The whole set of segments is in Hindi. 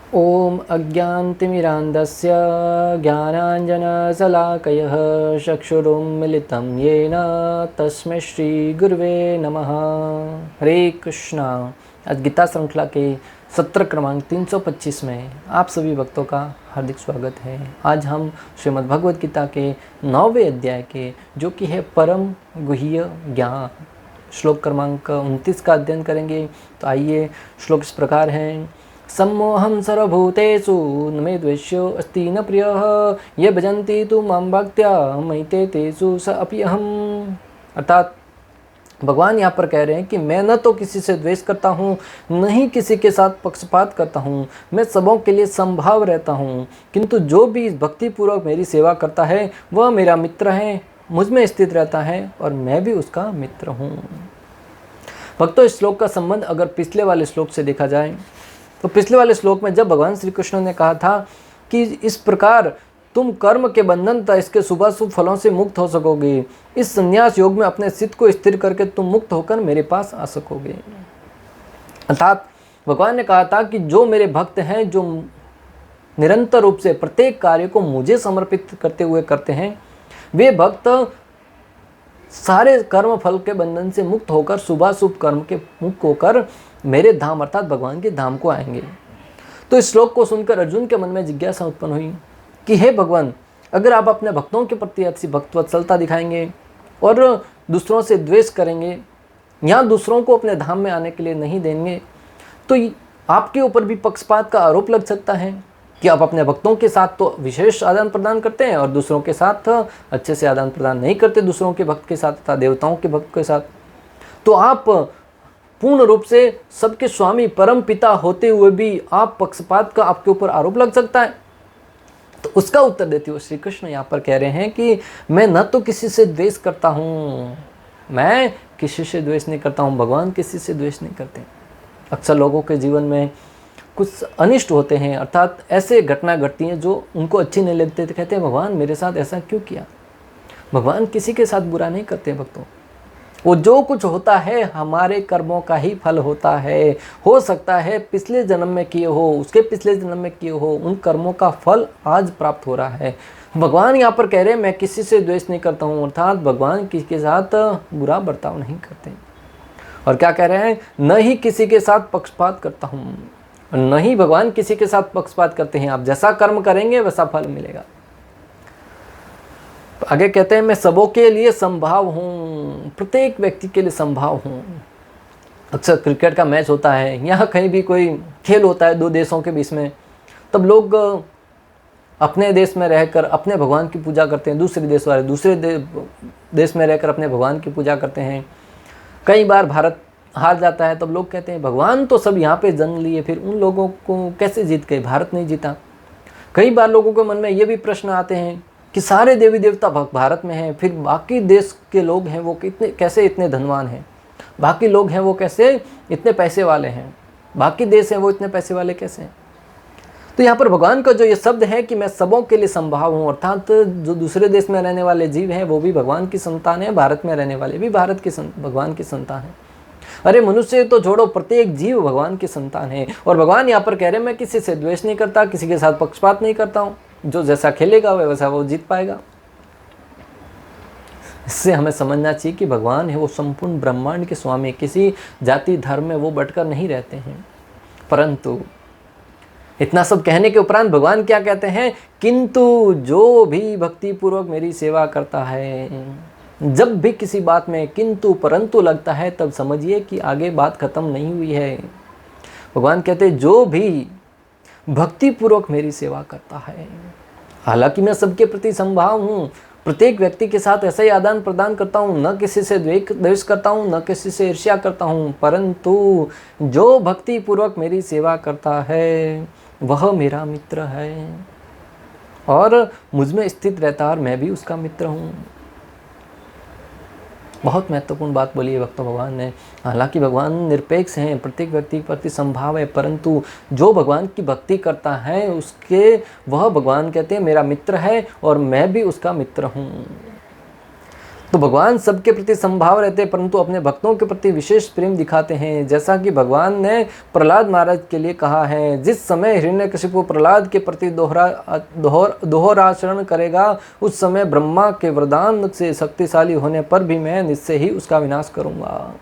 ओम अज्ञानतिमिरान्धस्य ज्ञानाञ्जनशलाकयः चक्षुरुन्मिलितं येन तस्मै श्रीगुरुवे नमः। हरे कृष्णा। आज गीता श्रृंखला के सत्र क्रमांक 325 में आप सभी भक्तों का हार्दिक स्वागत है। आज हम श्रीमद् भगवद गीता के 9वें अध्याय के जो कि है परम गुह्य ज्ञान श्लोक क्रमांक 29 का अध्ययन करेंगे। तो आइए, श्लोक इस प्रकार हैं। सम्मोहं सर्वभूतेषु न मे द्वेष्यो अस्ति न प्रियः ये भजन्ति तु मां भक्त्या मयि ते तेषु स अपि अहम्। अर्थात भगवान यहाँ पर कह रहे हैं कि मैं न तो किसी से द्वेष करता हूँ, न ही किसी के साथ पक्षपात करता हूँ। मैं सबों के लिए समभाव रहता हूँ, किंतु जो भी भक्तिपूर्वक मेरी सेवा करता है वह मेरा मित्र है, मुझ में स्थित रहता है और मैं भी उसका मित्र हूँ। भक्तों, इस श्लोक का संबंध अगर पिछले वाले श्लोक से देखा जाए तो पिछले वाले श्लोक में जब भगवान श्री कृष्ण ने कहा था कि इस प्रकार तुम कर्म के बंधन तथा इसके शुभाशुभ फलों से मुक्त हो सकोगे, इस संन्यास योग में अपने चित्त को स्थिर करके तुम मुक्त होकर मेरे पास आ सकोगे। अर्थात भगवान ने कहा था कि जो मेरे भक्त हैं, जो निरंतर रूप से प्रत्येक कार्य को मुझे समर्पित करते हुए करते हैं, वे भक्त सारे कर्म फल के बंधन से मुक्त होकर शुभाशुभ कर्म के मुक्त होकर मेरे धाम अर्थात भगवान के धाम को आएंगे। तो इस श्लोक को सुनकर अर्जुन के मन में जिज्ञासा उत्पन्न हुई कि हे भगवान, अगर आप अपने भक्तों के प्रति अच्छी भक्तवत्सलता दिखाएंगे और दूसरों से द्वेष करेंगे या दूसरों को अपने धाम में आने के लिए नहीं देंगे, तो आपके ऊपर भी पक्षपात का आरोप लग सकता है कि आप अपने भक्तों के साथ तो विशेष आदान प्रदान करते हैं और दूसरों के साथ अच्छे से आदान प्रदान नहीं करते, दूसरों के भक्त के साथ तथा देवताओं के भक्त के साथ। तो आप पूर्ण रूप से सबके स्वामी परम पिता होते हुए भी आप पक्षपात का आपके ऊपर आरोप लग सकता है। तो उसका उत्तर देते हुए श्री कृष्ण यहाँ पर कह रहे हैं कि मैं न तो किसी से द्वेष करता हूँ, मैं किसी से द्वेष नहीं करता हूँ, भगवान किसी से द्वेष नहीं करते। अक्सर लोगों के जीवन में कुछ अनिष्ट होते हैं, अर्थात ऐसे घटना घटती हैं जो उनको अच्छी नहीं लगती, तो कहते हैं भगवान मेरे साथ ऐसा क्यों किया। भगवान किसी के साथ बुरा नहीं करते भक्तों। वो जो कुछ होता है हमारे कर्मों का ही फल होता है। हो सकता है पिछले जन्म में किए हो, उसके पिछले जन्म में किए हो, उन कर्मों का फल आज प्राप्त हो रहा है। भगवान यहाँ पर कह रहे हैं मैं किसी से द्वेष नहीं करता हूँ, अर्थात भगवान किसी के साथ बुरा बर्ताव नहीं करते। और क्या कह रहे हैं, न ही किसी के साथ पक्षपात करता हूँ, न ही भगवान किसी के साथ पक्षपात करते हैं। आप जैसा कर्म करेंगे वैसा फल मिलेगा। आगे कहते हैं मैं सबों के लिए संभाव हूँ, प्रत्येक व्यक्ति के लिए संभाव हूँ। अक्सर क्रिकेट का मैच होता है, यहाँ कहीं भी कोई खेल होता है दो देशों के बीच में, तब लोग अपने देश में रहकर अपने भगवान की पूजा करते हैं, दूसरे देश वाले दूसरे देश में रहकर अपने भगवान की पूजा करते हैं। कई बार भारत हार जाता है, तब लोग कहते हैं भगवान तो सब यहाँ पे जन्म लिए, फिर उन लोगों को कैसे जीत गए, भारत नहीं जीता। कई बार लोगों के मन में ये भी प्रश्न आते हैं कि सारे देवी देवता भारत में हैं, फिर बाकी देश के लोग हैं वो कैसे इतने धनवान हैं, बाकी लोग हैं वो कैसे इतने पैसे वाले हैं, बाकी देश हैं वो इतने पैसे वाले कैसे हैं। तो यहाँ पर भगवान का जो ये शब्द है कि मैं सबों के लिए संभाव हूँ, अर्थात जो दूसरे देश में रहने वाले जीव हैं वो भी भगवान की संतान है, भारत में रहने वाले भी भगवान की संतान है। अरे मनुष्य तो छोड़ो, प्रत्येक जीव भगवान की संतान है। और भगवान यहाँ पर कह रहे हैं मैं किसी से द्वेष नहीं करता, किसी के साथ पक्षपात नहीं करता हूँ, जो जैसा खेलेगा वैसा वो जीत पाएगा। इससे हमें समझना चाहिए कि भगवान है वो संपूर्ण ब्रह्मांड के स्वामी, किसी जाति धर्म में वो बटकर नहीं रहते हैं। परंतु इतना सब कहने के उपरांत भगवान क्या कहते हैं, किंतु जो भी भक्ति पूर्वक मेरी सेवा करता है, जब भी किसी बात में किंतु परंतु लगता है तब समझिए कि आगे बात खत्म नहीं हुई है। भगवान कहते हैं जो भी भक्ति पूर्वक मेरी सेवा करता है, हालांकि मैं सबके प्रति संभाव हूँ, प्रत्येक व्यक्ति के साथ ऐसा ही आदान प्रदान करता हूँ, न किसी से द्वेष करता हूँ, न किसी से ईर्ष्या करता हूँ, परंतु जो भक्ति पूर्वक मेरी सेवा करता है वह मेरा मित्र है और मुझ में स्थित रहता है और मैं भी उसका मित्र हूँ। बहुत महत्वपूर्ण बात बोली है भक्तों भगवान ने। हालांकि भगवान निरपेक्ष हैं, प्रत्येक व्यक्ति के प्रति संभाव है, परंतु जो भगवान की भक्ति करता है उसके वह भगवान कहते हैं मेरा मित्र है और मैं भी उसका मित्र हूँ। तो भगवान सबके प्रति समभाव रहते हैं, परंतु अपने भक्तों के प्रति विशेष प्रेम दिखाते हैं। जैसा कि भगवान ने प्रहलाद महाराज के लिए कहा है, जिस समय हिरण्यकशिपु प्रहलाद के प्रति दोहराचरण करेगा, उस समय ब्रह्मा के वरदान से शक्तिशाली होने पर भी मैं निश्चय ही उसका विनाश करूंगा।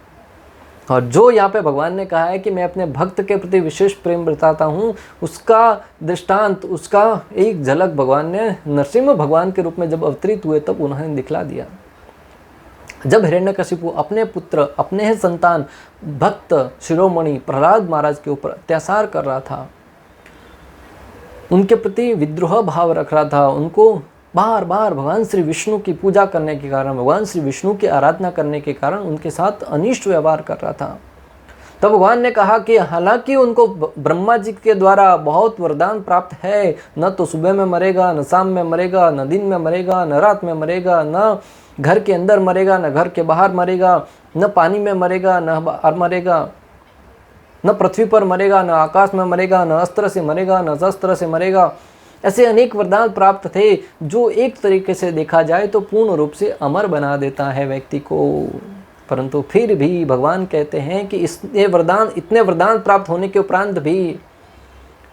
और जो यहाँ पे भगवान ने कहा है कि मैं अपने भक्त के प्रति विशेष प्रेम बताता हूँ, उसका दृष्टांत, उसका एक झलक भगवान ने नरसिंह भगवान के रूप में जब अवतरित हुए तब उन्होंने दिखला दिया। जब हिरण्यकशिपु अपने पुत्र, अपने ही संतान भक्त शिरोमणि प्रहलाद महाराज के ऊपर अत्याचार कर रहा था, उनके प्रति विद्रोह भाव रख रहा था, उनको बार बार भगवान श्री विष्णु की पूजा करने के कारण, भगवान श्री विष्णु की आराधना करने के कारण उनके साथ अनिष्ट व्यवहार कर रहा था, तब भगवान ने कहा कि हालांकि उनको ब्रह्मा जी के द्वारा बहुत वरदान प्राप्त है, न तो सुबह में मरेगा, न शाम में मरेगा, न दिन में मरेगा, न रात में मरेगा, न घर के अंदर मरेगा, न घर के बाहर मरेगा, न पानी में मरेगा, न बाहर मरेगा, न पृथ्वी पर मरेगा, न आकाश में मरेगा, न अस्त्र से मरेगा, न शस्त्र से मरेगा। ऐसे अनेक वरदान प्राप्त थे जो एक तरीके से देखा जाए तो पूर्ण रूप से अमर बना देता है व्यक्ति को। परंतु फिर भी भगवान कहते हैं कि इतने वरदान प्राप्त होने के उपरांत भी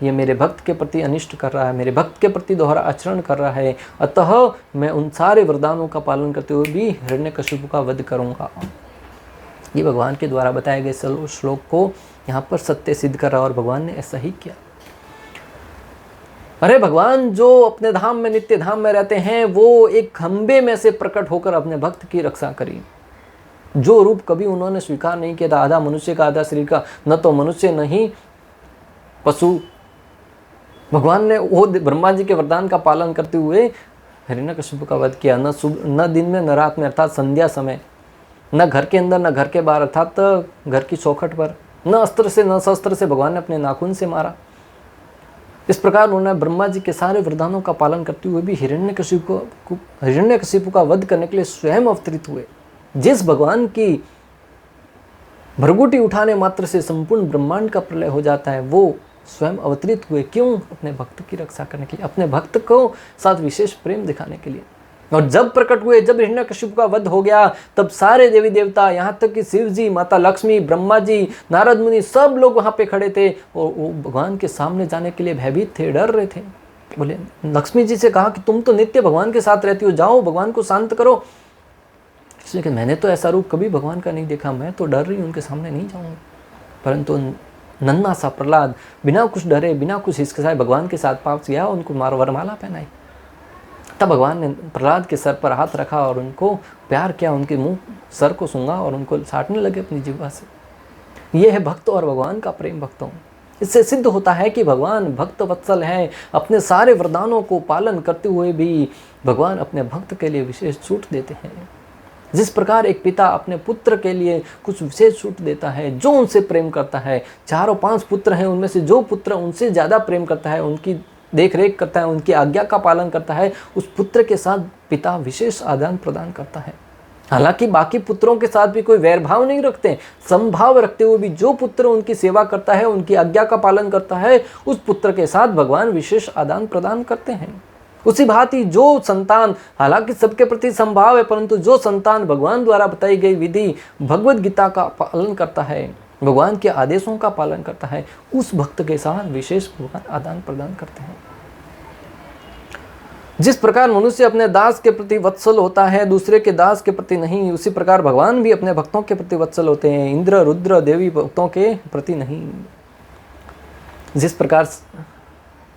ये मेरे भक्त के प्रति अनिष्ट कर रहा है, मेरे भक्त के प्रति दोहरा आचरण कर रहा है, अतः मैं उन सारे वरदानों का पालन करते हुए भी हिरण्यकशिपु का वध करूंगा। ये भगवान के द्वारा बताए गए श्लोक को यहाँ पर सत्य सिद्ध कर रहा और भगवान ने ऐसा ही किया। अरे भगवान जो अपने धाम में, नित्य धाम में रहते हैं, वो एक खंबे में से प्रकट होकर अपने भक्त की रक्षा करी। जो रूप कभी उन्होंने स्वीकार नहीं किया था, आधा मनुष्य का आधा शरीर का, न तो मनुष्य नहीं पशु, भगवान ने वो ब्रह्मा जी के वरदान का पालन करते हुए हिरण्यकशिपु का वध किया। न दिन में न रात में, अर्थात संध्या समय, न घर के अंदर न घर के बाहर, अर्थात घर की चौखट पर, न अस्त्र से न शस्त्र से, भगवान ने अपने नाखून से मारा। इस प्रकार उन्होंने ब्रह्मा जी के सारे वरदानों का पालन करते हुए भी हिरण्यकशिपु का वध करने के लिए स्वयं अवतरित हुए। जिस भगवान की भृगुटी उठाने मात्र से संपूर्ण ब्रह्मांड का प्रलय हो जाता है, वो स्वयं अवतरित हुए। क्यों? अपने भक्त की रक्षा करने के लिए, अपने भक्त को साथ विशेष प्रेम दिखाने के लिए। और जब प्रकट हुए, जब हिरण्यकशिपु का वध हो गया, तब सारे देवी देवता, यहाँ तक कि शिव जी, माता लक्ष्मी, ब्रह्मा जी, नारद मुनि, सब लोग वहाँ पे खड़े थे और वो भगवान के सामने जाने के लिए भयभीत थे, डर रहे थे। बोले, लक्ष्मी जी से कहा कि तुम तो नित्य भगवान के साथ रहती हो, जाओ भगवान को शांत करो। इसलिए कि मैंने तो ऐसा रूप कभी भगवान का नहीं देखा, मैं तो डर रही हूँ, उनके सामने नहीं जाऊँगी। परंतु नन्हा सा प्रहलाद बिना कुछ डरे, बिना कुछ हिचकिचाए भगवान के साथ पास गया, उनको वरमाला पहनाई। तब भगवान ने प्रहलाद के सर पर हाथ रखा और उनको प्यार किया, उनके मुंह सर को सूंघा और उनको साटने लगे अपनी जिह्वा से। यह है भक्त और भगवान का प्रेम भक्तों। इससे सिद्ध होता है कि भगवान भक्त वत्सल है। अपने सारे वरदानों को पालन करते हुए भी भगवान अपने भक्त के लिए विशेष छूट देते हैं। जिस प्रकार एक पिता अपने पुत्र के लिए कुछ विशेष छूट देता है, जो उनसे प्रेम करता है, 4-5 पुत्र हैं, उनमें से जो पुत्र उनसे ज़्यादा प्रेम करता है, उनकी देख रेख करता है, उनकी आज्ञा का पालन करता है, उस पुत्र के साथ पिता विशेष आदान प्रदान करता है। हालांकि बाकी पुत्रों के साथ भी कोई वैरभाव नहीं रखते, समभाव रखते हुए भी जो पुत्र उनकी सेवा करता है, उनकी आज्ञा का पालन करता है, उस पुत्र के साथ भगवान विशेष आदान प्रदान करते हैं। उसी भांति जो संतान, हालांकि सबके प्रति संभाव है, परंतु जो संतान भगवान द्वारा बताई गई विधि भगवद गीता का पालन करता है, भगवान के आदेशों का पालन करता है, उस भक्त के साथ विशेष भगवान आदान प्रदान करते हैं। जिस प्रकार मनुष्य अपने दास के प्रति वत्सल होता है, दूसरे के दास के प्रति नहीं, उसी प्रकार भगवान भी अपने भक्तों के प्रति वत्सल होते हैं, इंद्र रुद्र देवी भक्तों के प्रति नहीं। जिस प्रकार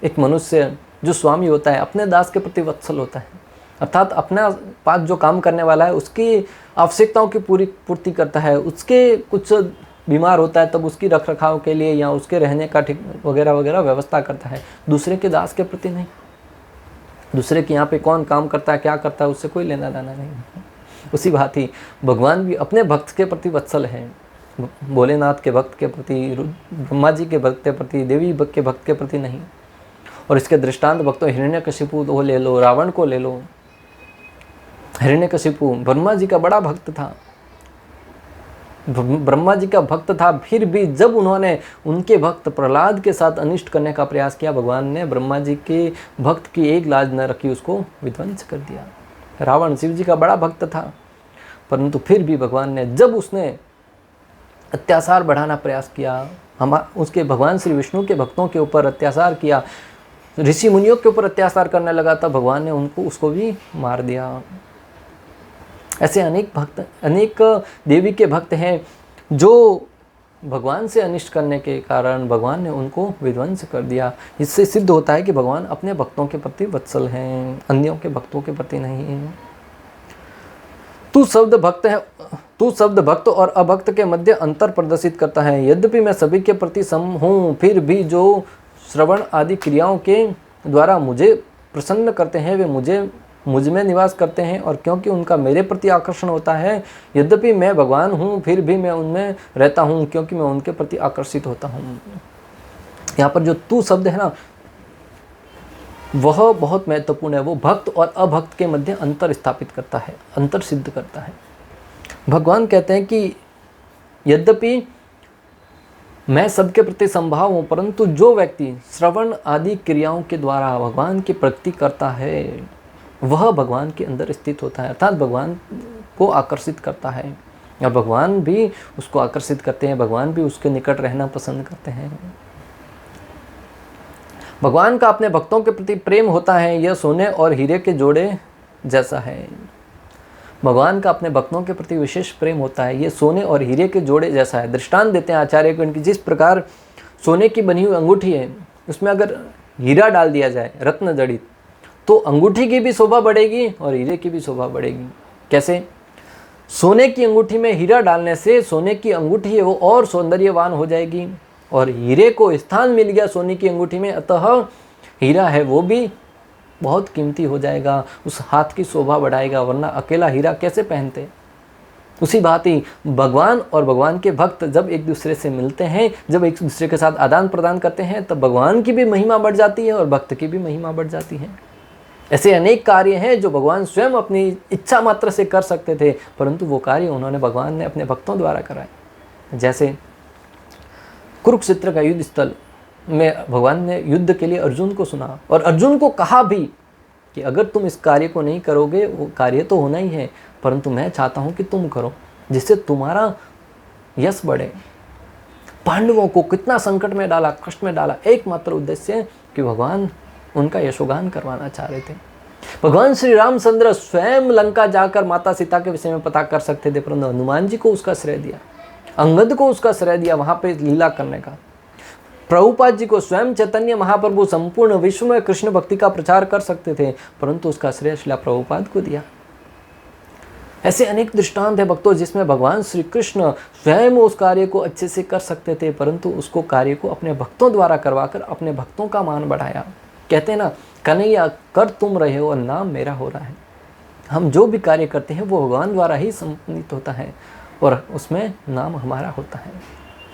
एक मनुष्य जो स्वामी होता है अपने दास के प्रति वत्सल होता है, अर्थात अपना पास जो काम करने वाला है उसकी आवश्यकताओं की पूर्ति करता है, उसके कुछ बीमार होता है तब उसकी रख रखाव के लिए या उसके रहने का ठीक वगैरह वगैरह व्यवस्था करता है, दूसरे के दास के प्रति नहीं। दूसरे के यहाँ पे कौन काम करता है, क्या करता है, उससे कोई लेना देना नहीं। उसी बात ही भगवान भी अपने भक्त के प्रति वत्सल हैं, भोलेनाथ के भक्त के प्रति, ब्रह्मा जी के भक्त के प्रति, देवी के भक्त के प्रति नहीं। और इसके दृष्टांत भक्तों हिरण्यकशिपु को ले लो, रावण को ले लो। हिरण्यकशिपु ब्रह्मा जी का बड़ा भक्त था, ब्रह्मा जी का भक्त था, फिर भी जब उन्होंने उनके भक्त प्रहलाद के साथ अनिष्ट करने का प्रयास किया, भगवान ने ब्रह्मा जी के भक्त की एक लाज न रखी, उसको विध्वंस कर दिया। रावण शिव जी का बड़ा भक्त था, परंतु फिर भी भगवान ने, जब उसने अत्याचार बढ़ाना प्रयास किया, उसके भगवान श्री विष्णु के भक्तों के ऊपर अत्याचार किया, ऋषि मुनियों के ऊपर अत्याचार करने लगा, तब भगवान ने उसको भी मार दिया। ऐसे अनेक देवी के भक्त हैं जो भगवान से अनिष्ट करने के कारण भगवान ने उनको विध्वंस कर दिया। इससे सिद्ध होता है कि भगवान अपने भक्तों के प्रति वत्सल हैं, अन्यों के भक्तों के प्रति नहीं। तू शब्द भक्त और अभक्त के मध्य अंतर प्रदर्शित करता है। यद्यपि मैं सभी के प्रति सम हूँ, फिर भी जो श्रवण आदि क्रियाओं के द्वारा मुझे प्रसन्न करते हैं वे मुझ में निवास करते हैं, और क्योंकि उनका मेरे प्रति आकर्षण होता है, यद्यपि मैं भगवान हूँ फिर भी मैं उनमें रहता हूँ, क्योंकि मैं उनके प्रति आकर्षित होता हूँ। यहाँ पर जो तू शब्द है ना, वह बहुत महत्वपूर्ण है। वो भक्त और अभक्त के मध्य अंतर स्थापित करता है, अंतर सिद्ध करता है। भगवान कहते हैं कि यद्यपि मैं सबके प्रति संभाव हूँ, परंतु जो व्यक्ति श्रवण आदि क्रियाओं के द्वारा भगवान की प्रगति करता है वह भगवान के अंदर स्थित होता है, अर्थात भगवान को आकर्षित करता है, और भगवान भी उसको आकर्षित करते हैं, भगवान भी उसके निकट रहना पसंद करते हैं। भगवान का अपने भक्तों के प्रति प्रेम होता है, यह सोने और हीरे के जोड़े जैसा है। भगवान का अपने भक्तों के प्रति विशेष प्रेम होता है, ये सोने और हीरे के जोड़े जैसा है। दृष्टांत देते हैं आचार्य को इनकी, जिस प्रकार सोने की बनी हुई अंगूठी है, उसमें अगर हीरा डाल दिया जाए रत्न जड़ित, तो अंगूठी की भी शोभा बढ़ेगी और हीरे की भी शोभा बढ़ेगी। कैसे? सोने की अंगूठी में हीरा डालने से सोने की अंगूठी है वो और सौंदर्यवान हो जाएगी, और हीरे को स्थान मिल गया सोने की अंगूठी में, अतः हीरा है वो भी बहुत कीमती हो जाएगा, उस हाथ की शोभा बढ़ाएगा, वरना अकेला हीरा कैसे पहनते। उसी बात ही भगवान और भगवान के भक्त जब एक दूसरे से मिलते हैं, जब एक दूसरे के साथ आदान प्रदान करते हैं, तब भगवान की भी महिमा बढ़ जाती है और भक्त की भी महिमा बढ़ जाती है। ऐसे अनेक कार्य हैं जो भगवान स्वयं अपनी इच्छा मात्र से कर सकते थे, परंतु वो कार्य भगवान ने अपने भक्तों द्वारा कराए। जैसे कुरुक्षेत्र का युद्ध स्थल में भगवान ने युद्ध के लिए अर्जुन को सुना, और अर्जुन को कहा भी कि अगर तुम इस कार्य को नहीं करोगे, वो कार्य तो होना ही है, परंतु मैं चाहता हूँ कि तुम करो, जिससे तुम्हारा यश बढ़े। पांडवों को कितना संकट में डाला, कष्ट में डाला, एकमात्र उद्देश्य कि भगवान उनका यशोगान करवाना चाह रहे थे। भगवान श्री रामचंद्र स्वयं लंका जाकर माता सीता के विषय में पता कर सकते थे, परंतु हनुमान जी को उसका श्रेय दिया, अंगद को उसका श्रेय दिया वहां पे लीला करने का। प्रभुपाद जी को स्वयं चैतन्य महाप्रभु संपूर्ण विश्व में कृष्ण भक्ति का प्रचार कर सकते थे, परंतु उसका श्रेय श्रीला प्रभुपाद को दिया। ऐसे अनेक दृष्टांत है भक्तों, जिसमें भगवान श्री कृष्ण स्वयं उस कार्य को अच्छे से कर सकते थे, परंतु उसको कार्य को अपने भक्तों द्वारा करवाकर अपने भक्तों का मान बढ़ाया। कहते हैं ना, कन्हैया कर तुम रहे हो और नाम मेरा हो रहा है। हम जो भी कार्य करते हैं वो भगवान द्वारा ही संपन्नित होता है और उसमें नाम हमारा होता है।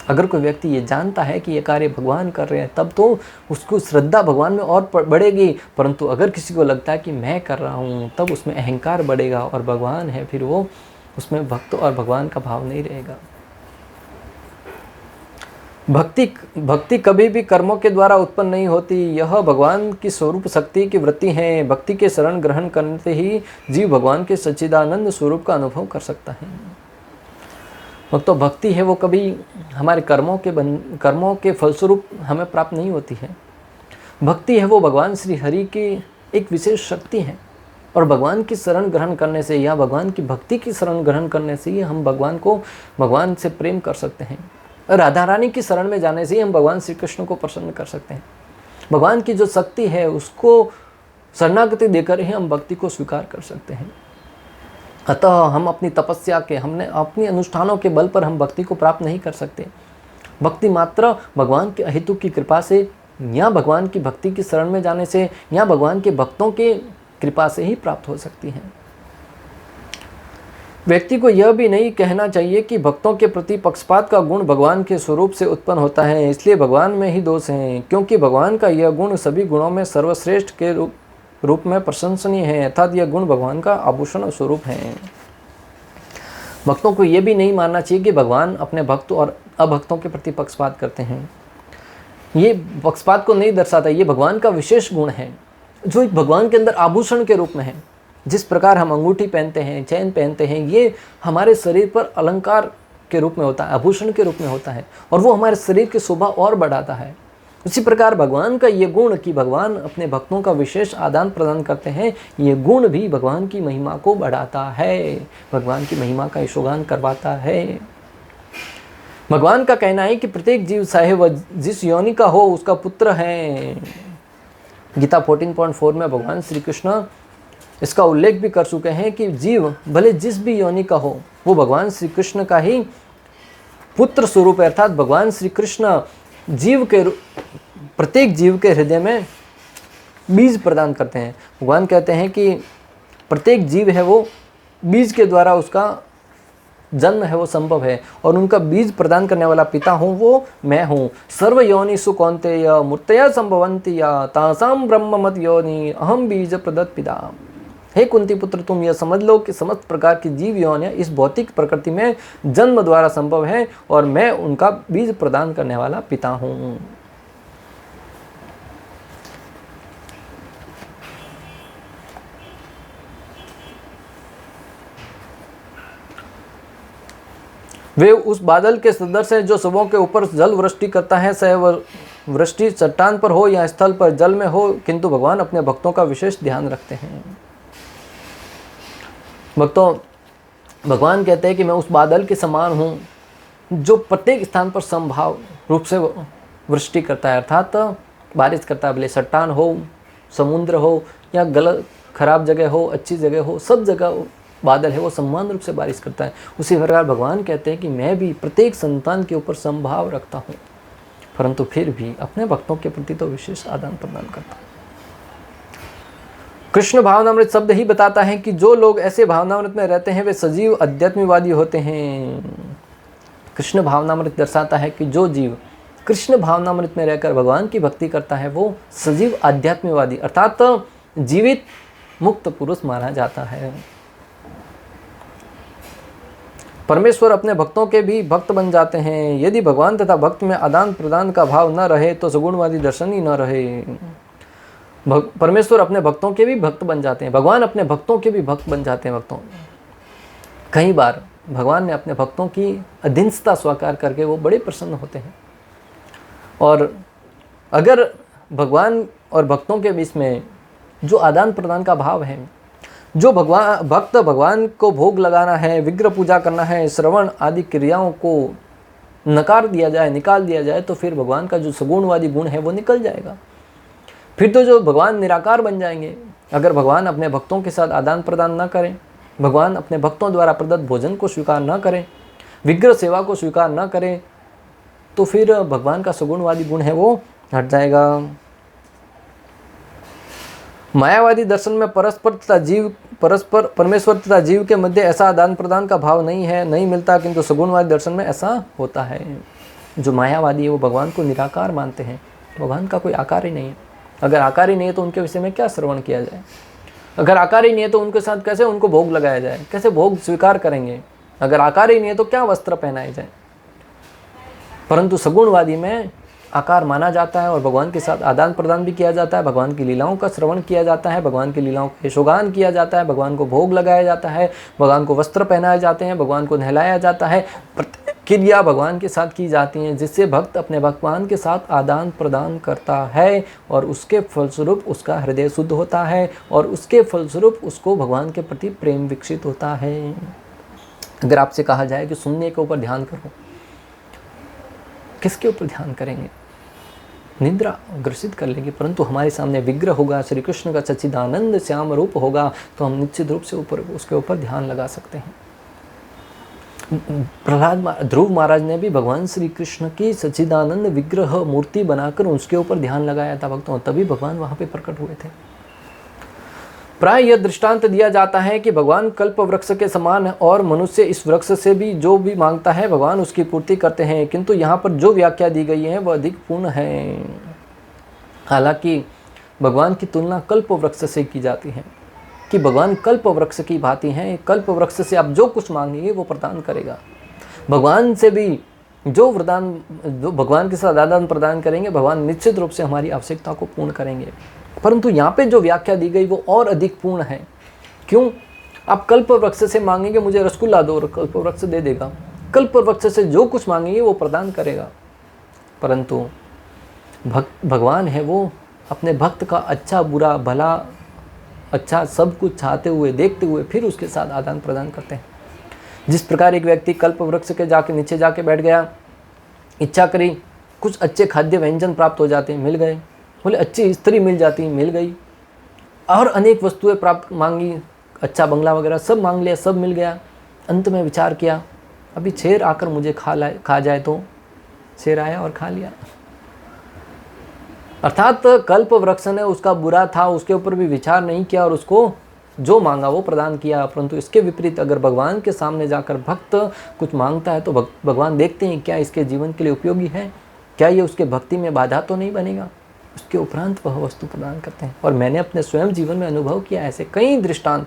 अगर कोई व्यक्ति ये जानता है कि ये कार्य भगवान कर रहे हैं, तब तो उसको श्रद्धा भगवान में और बढ़ेगी, परंतु अगर किसी को लगता है कि मैं कर रहा हूँ, तब उसमें अहंकार बढ़ेगा, और भगवान है फिर वो उसमें भक्त और भगवान का भाव नहीं रहेगा। भक्ति कभी भी कर्मों के द्वारा उत्पन्न नहीं होती, यह भगवान की स्वरूप शक्ति की वृत्ति है। भक्ति के शरण ग्रहण करने से ही जीव भगवान के सच्चिदानंद स्वरूप का अनुभव कर सकता है। तो भक्ति है वो कभी हमारे कर्मों के फलस्वरूप हमें प्राप्त नहीं होती है। भक्ति है वो भगवान श्री हरि की एक विशेष शक्ति है, और भगवान की शरण ग्रहण करने से या भगवान की भक्ति की शरण ग्रहण करने से ही हम भगवान से प्रेम कर सकते हैं। राधा रानी की शरण में जाने से ही हम भगवान श्री कृष्ण को प्रसन्न कर सकते हैं। भगवान की जो शक्ति है उसको शरणागति देकर ही हम भक्ति को स्वीकार कर सकते हैं। अतः हम अपनी तपस्या के, हमने अपनी अनुष्ठानों के बल पर हम भक्ति को प्राप्त नहीं कर सकते। भक्ति मात्र भगवान के अहेतु की कृपा से, या भगवान की भक्ति की शरण में जाने से, या भगवान के भक्तों के कृपा से ही प्राप्त हो सकती है। व्यक्ति को यह भी नहीं कहना चाहिए कि भक्तों के प्रति पक्षपात का गुण भगवान के स्वरूप से उत्पन्न होता है, इसलिए भगवान में ही दोष हैं, क्योंकि भगवान का यह गुण सभी गुणों में सर्वश्रेष्ठ के रूप में प्रशंसनीय है, अर्थात यह गुण भगवान का आभूषण स्वरूप है। भक्तों को यह भी नहीं मानना चाहिए कि भगवान अपने भक्त और अभक्तों के प्रति पक्षपात करते हैं। ये पक्षपात को नहीं दर्शाता, ये भगवान का विशेष गुण है जो भगवान के अंदर आभूषण के रूप में है। जिस प्रकार हम अंगूठी पहनते हैं, चैन पहनते हैं, ये हमारे शरीर पर अलंकार के रूप में होता है, आभूषण के रूप में होता है, और वो हमारे शरीर की शोभा और बढ़ाता है। उसी प्रकार भगवान का ये गुण कि भगवान अपने भक्तों का विशेष आदान प्रदान करते हैं, ये गुण भी भगवान की महिमा को बढ़ाता है, भगवान की महिमा का यशोगान करवाता है। भगवान का कहना है कि प्रत्येक जीव चाहे वह जिस योनि का हो उसका पुत्र है। गीता 14.4 में भगवान श्री कृष्ण इसका उल्लेख भी कर चुके हैं कि जीव भले जिस भी योनि का हो वो भगवान श्री कृष्ण का ही पुत्र स्वरूप है, अर्थात भगवान श्री कृष्ण जीव के प्रत्येक जीव के हृदय में बीज प्रदान करते हैं। भगवान कहते हैं कि प्रत्येक जीव है वो बीज के द्वारा उसका जन्म है वो संभव है, और उनका बीज प्रदान करने वाला पिता हूँ वो मैं हूँ। सर्व योनिषु कौन्तेय मूर्तया संभवन्ति या तासाम ब्रह्म मत योनि अहम बीज प्रदत्त पिता। हे कुंती पुत्र, तुम यह समझ लो कि समस्त प्रकार की जीव योनियाँ इस भौतिक प्रकृति में जन्म द्वारा संभव है, और मैं उनका बीज प्रदान करने वाला पिता हूँ। वे उस बादल के सदृश है जो सबों के ऊपर जल वृष्टि करता है, चाहे वह वृष्टि चट्टान पर हो या स्थल पर जल में हो, किंतु भगवान अपने भक्तों का विशेष ध्यान रखते हैं। भक्तों, भगवान कहते हैं कि मैं उस बादल के समान हूँ जो प्रत्येक स्थान पर संभाव रूप से वृष्टि करता है, अर्थात बारिश करता है। भले चट्टान हो, समुद्र हो, या गलत खराब जगह हो, अच्छी जगह हो, सब जगह बादल है वो समान रूप से बारिश करता है। उसी प्रकार भगवान कहते हैं कि मैं भी प्रत्येक संतान के ऊपर संभाव रखता हूँ, परंतु फिर भी अपने भक्तों के प्रति तो विशेष आदान प्रदान करता हूँ। कृष्ण भावनामृत शब्द ही बताता है कि जो लोग ऐसे भावनामृत में रहते हैं वे सजीव अध्यात्मवादी होते हैं। कृष्ण भावनामृत दर्शाता है कि जो जीव कृष्ण भावनामृत में रहकर भगवान की भक्ति करता है वो सजीव आध्यात्मवादी अर्थात जीवित मुक्त पुरुष माना जाता है। परमेश्वर अपने भक्तों के भी भक्त बन जाते हैं। यदि भगवान तथा भक्त में आदान प्रदान का भाव न रहे तो सगुणवादी दर्शन ही न रहे। परमेश्वर अपने भक्तों के भी भक्त बन जाते हैं, भगवान अपने भक्तों के भी भक्त बन जाते हैं। भक्तों कई बार भगवान ने अपने भक्तों की अधीनता स्वीकार करके वो बड़े प्रसन्न होते हैं। और अगर भगवान और भक्तों के बीच में जो आदान प्रदान का भाव है, जो भक्त भगवान को भोग लगाना है, विग्रह पूजा करना है, श्रवण आदि क्रियाओं को नकार दिया जाए, निकाल दिया जाए, तो फिर भगवान का जो सगुणवादी गुण है वो निकल जाएगा। फिर तो जो भगवान निराकार बन जाएंगे। अगर भगवान अपने भक्तों के साथ आदान प्रदान न करें, भगवान अपने भक्तों द्वारा प्रदत्त भोजन को स्वीकार न करें, विग्रह सेवा को स्वीकार न करें, तो फिर भगवान का सगुणवादी गुण है वो हट जाएगा। मायावादी दर्शन में परस्पर परमेश्वर तथा जीव के मध्य ऐसा आदान प्रदान का भाव नहीं मिलता, किंतु सगुणवादी दर्शन में ऐसा होता है। जो मायावादी है वो भगवान को निराकार मानते हैं, भगवान का कोई आकार ही नहीं है। अगर आकार ही नहीं है तो उनके विषय में क्या श्रवण किया जाए? अगर आकार ही नहीं है तो उनके साथ कैसे उनको भोग लगाया जाए, कैसे भोग स्वीकार करेंगे? अगर आकार ही नहीं है तो क्या वस्त्र पहनाए जाए? परंतु सगुणवादी में आकार माना जाता है और भगवान के साथ आदान प्रदान भी किया जाता है, भगवान की लीलाओं का श्रवण किया जाता है, भगवान की लीलाओं का यशोगान किया जाता है, भगवान को भोग लगाया जाता है, भगवान को वस्त्र पहनाए जाते हैं, भगवान को नहलाया जाता है। प्रत्येक क्रिया भगवान के साथ की जाती हैं, जिससे भक्त अपने भगवान के साथ आदान प्रदान करता है और उसके फलस्वरूप उसका हृदय शुद्ध होता है और उसके फलस्वरूप उसको भगवान के प्रति प्रेम विकसित होता है। अगर आपसे कहा जाए कि सुनने के ऊपर ध्यान करो, किसके ऊपर ध्यान करेंगे? निद्रा ग्रसित कर लेगी। परंतु हमारे सामने विग्रह होगा, श्री कृष्ण का सच्चिदानंद श्याम रूप होगा, तो हम निश्चित रूप से उसके ऊपर ध्यान लगा सकते हैं। ध्रुव महाराज ने भी भगवान श्री कृष्ण की सच्चिदानंद विग्रह मूर्ति बनाकर उसके ऊपर ध्यान लगाया था भक्तों, तभी भगवान वहाँ पे प्रकट हुए थे। प्राय यह दृष्टांत दिया जाता है कि भगवान कल्प वृक्ष के समान है और मनुष्य इस वृक्ष से भी जो भी मांगता है भगवान उसकी पूर्ति करते हैं, किंतु यहाँ पर जो व्याख्या दी गई है वह अधिक पूर्ण है। हालांकि भगवान की तुलना कल्प वृक्ष से की जाती है कि भगवान कल्प वृक्ष की भांति हैं। कल्प वृक्ष से आप जो कुछ मांगेंगे वो प्रदान करेगा। भगवान से भी जो भगवान के साथ आदान प्रदान करेंगे, भगवान निश्चित रूप से हमारी आवश्यकता को पूर्ण करेंगे। परंतु यहाँ पे जो व्याख्या दी गई वो और अधिक पूर्ण है, क्यों? आप कल्प वृक्ष से मांगेंगे मुझे रसगुल्ला दो, और कल्प वृक्ष दे देगा। कल्प वृक्ष से जो कुछ मांगेंगे वो प्रदान करेगा। परंतु भगवान है वो अपने भक्त का अच्छा बुरा भला अच्छा सब कुछ चाहते हुए देखते हुए फिर उसके साथ आदान प्रदान करते हैं। जिस प्रकार एक व्यक्ति कल्प वृक्ष के जाके नीचे जाके बैठ गया, इच्छा करी, कुछ अच्छे खाद्य व्यंजन प्राप्त हो जाते, मिल गए, बोले अच्छी स्त्री मिल जाती, मिल गई, और अनेक वस्तुएं प्राप्त मांगी, अच्छा बंगला वगैरह सब मांग लिया, सब मिल गया। अंत में विचार किया अभी शेर आकर मुझे खा जाए तो शेर आया और खा लिया। अर्थात कल्प वृक्ष ने उसका बुरा था उसके ऊपर भी विचार नहीं किया और उसको जो मांगा वो प्रदान किया। परंतु इसके विपरीत अगर भगवान के सामने जाकर भक्त कुछ मांगता है तो भगवान देखते हैं क्या इसके जीवन के लिए उपयोगी है, क्या ये उसके भक्ति में बाधा तो नहीं बनेगा, उसके उपरांत वह वस्तु प्रदान करते हैं। और मैंने अपने स्वयं जीवन में अनुभव किया ऐसे कई दृष्टांत,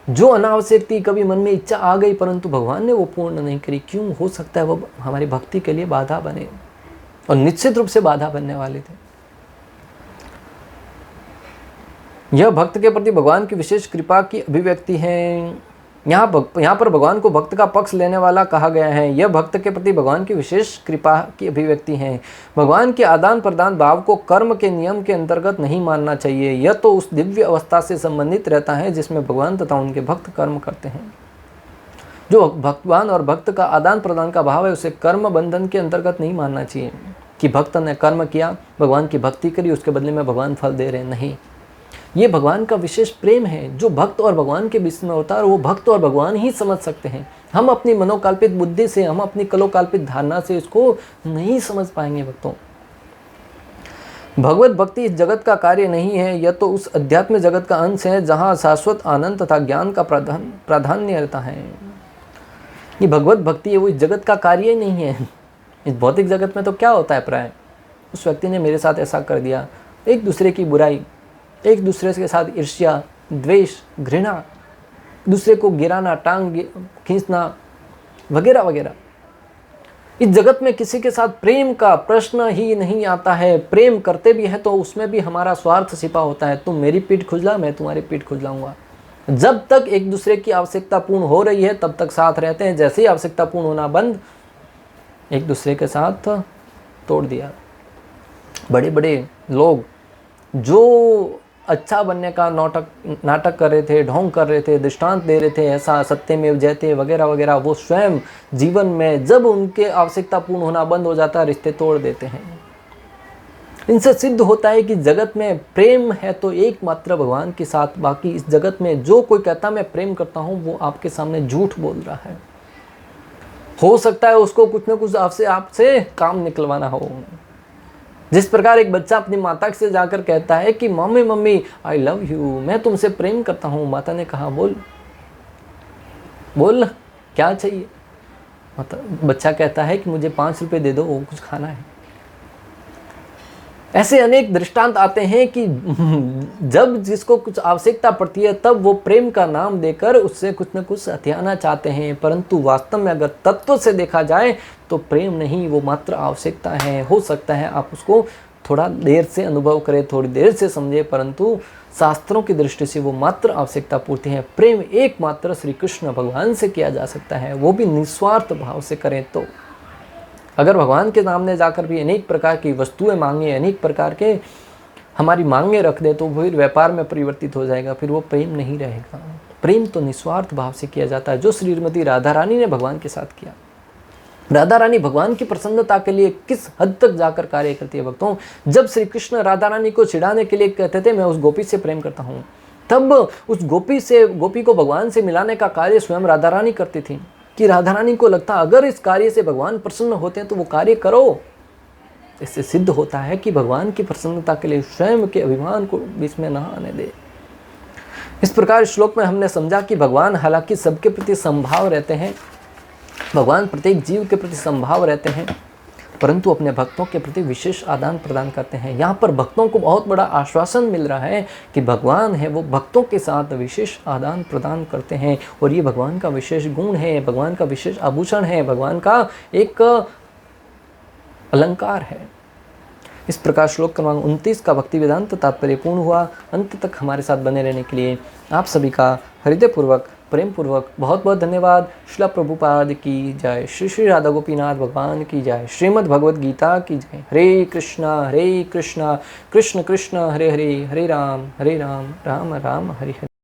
जो अनावश्यक थी, कभी मन में इच्छा आ गई परंतु भगवान ने वो पूर्ण नहीं करी। क्यों? हो सकता है वो हमारी भक्ति के लिए बाधा बने, और निश्चित रूप से बाधा बनने वाले थे। यह भक्त के प्रति भगवान की विशेष कृपा की अभिव्यक्ति है। यहाँ पर भगवान को भक्त का पक्ष लेने वाला कहा गया है। यह भक्त के प्रति भगवान की विशेष कृपा की अभिव्यक्ति है। भगवान के आदान प्रदान भाव को कर्म के नियम के अंतर्गत नहीं मानना चाहिए। यह तो उस दिव्य अवस्था से संबंधित रहता है जिसमें भगवान तथा उनके भक्त कर्म करते हैं। जो भगवान और भक्त का आदान प्रदान का भाव है उसे कर्म बंधन के अंतर्गत नहीं मानना चाहिए कि भक्त ने कर्म किया, भगवान की भक्ति करी, उसके बदले में भगवान फल दे रहे, नहीं। ये भगवान का विशेष प्रेम है जो भक्त और भगवान के बीच में होता है, और वो भक्त और भगवान ही समझ सकते हैं। हम अपनी मनोकाल्पित बुद्धि से, हम अपनी कलोकाल्पित धारणा से इसको नहीं समझ पाएंगे। भक्तों, भगवत भक्ति इस जगत का कार्य नहीं है, यह तो उस अध्यात्म जगत का अंश है जहाँ शाश्वत आनंद तथा ज्ञान का प्राधान्य रहता है। ये भगवत भक्ति है, वो इस जगत का कार्य ही नहीं है। इस भौतिक जगत में तो क्या होता है प्राय, उस व्यक्ति ने मेरे साथ ऐसा कर दिया, एक दूसरे की बुराई, एक दूसरे के साथ ईर्ष्या, द्वेष, घृणा, दूसरे को गिराना, टांग खींचना वगैरह वगैरह। इस जगत में किसी के साथ प्रेम का प्रश्न ही नहीं आता है। प्रेम करते भी है तो उसमें भी हमारा स्वार्थ छिपा होता है। तुम मेरी पीठ खुजला, मैं तुम्हारी पीठ खुजलाऊंगा। जब तक एक दूसरे की आवश्यकता पूर्ण हो रही है तब तक साथ रहते हैं, जैसे ही आवश्यकता पूर्ण होना बंद, एक दूसरे के साथ तोड़ दिया। बड़े बड़े लोग जो अच्छा बनने का नाटक कर रहे थे, ढोंग कर रहे थे, दृष्टांत दे रहे थे, ऐसा सत्यमेव जयते वगैरह वगैरह, वो स्वयं जीवन में जब उनके आवश्यकता पूर्ण होना बंद हो जाता है रिश्ते तोड़ देते हैं। इनसे सिद्ध होता है कि जगत में प्रेम है तो एकमात्र भगवान के साथ, बाकी इस जगत में जो कोई कहता मैं प्रेम करता हूँ वो आपके सामने झूठ बोल रहा है। हो सकता है उसको कुछ न कुछ आपसे काम निकलवाना हो। जिस प्रकार एक बच्चा अपनी माता से जाकर कहता है कि mummy mummy I love you, मैं तुमसे प्रेम करता हूँ। माता ने कहा बोल बोल क्या चाहिए। बच्चा कहता है कि मुझे 5 रुपए दे दो, वो कुछ खाना है। ऐसे अनेक दृष्टांत आते हैं कि जब जिसको कुछ आवश्यकता पड़ती है तब वो प्रेम का नाम देकर उससे कुछ न कुछ हथियाना चाहते हैं, परंतु वास्तव में अगर तत्व से देखा जाए तो प्रेम नहीं, वो मात्र आवश्यकता है। हो सकता है आप उसको थोड़ा देर से अनुभव करें, थोड़ी देर से समझे, परंतु शास्त्रों की दृष्टि से वो मात्र आवश्यकता पूर्ति है। प्रेम एकमात्र श्री कृष्ण भगवान से किया जा सकता है, वो भी निस्वार्थ भाव से करें तो। अगर भगवान के सामने जाकर भी अनेक प्रकार की वस्तुएं मांगे, अनेक प्रकार के हमारी मांगे रख दे तो फिर व्यापार में परिवर्तित हो जाएगा, फिर वो प्रेम नहीं रहेगा। प्रेम तो निस्वार्थ भाव से किया जाता है, जो श्रीमती राधा रानी ने भगवान के साथ किया। राधा रानी भगवान की प्रसन्नता के लिए किस हद तक जाकर कार्य करती है भक्तों। जब श्री कृष्ण राधा रानी को चिढ़ाने के लिए कहते थे मैं उस गोपी से प्रेम करता हूँ, तब उस गोपी को भगवान से मिलाने का कार्य स्वयं राधा रानी करती थी। कि राधा रानी को लगता अगर इस कार्य से भगवान प्रसन्न होते हैं तो वो कार्य करो। इससे सिद्ध होता है कि भगवान की प्रसन्नता के लिए स्वयं के अभिमान को बीच में न आने दे। इस प्रकार श्लोक में हमने समझा कि भगवान हालांकि सबके प्रति समभाव रहते हैं, भगवान प्रत्येक जीव के प्रति समभाव रहते हैं, परंतु अपने भक्तों के प्रति विशेष आदान प्रदान करते हैं। यहाँ पर भक्तों को बहुत बड़ा आश्वासन मिल रहा है कि भगवान है वो भक्तों के साथ विशेष आदान प्रदान करते हैं, और ये भगवान का विशेष गुण है, भगवान का विशेष आभूषण है, भगवान का एक अलंकार है। इस प्रकार श्लोक क्रमांक 29 का भक्ति वेदांत तात्पर्य पूर्ण हुआ। अंत तक हमारे साथ बने रहने के लिए आप सभी का हृदयपूर्वक प्रेम पूर्वक बहुत बहुत धन्यवाद। श्रील प्रभुपाद की जय। श्री श्री राधा गोपीनाथ भगवान की जय। श्रीमद् भगवद गीता की जय। हरे कृष्णा कृष्ण कृष्ण हरे हरे, हरे राम राम राम हरे हरे।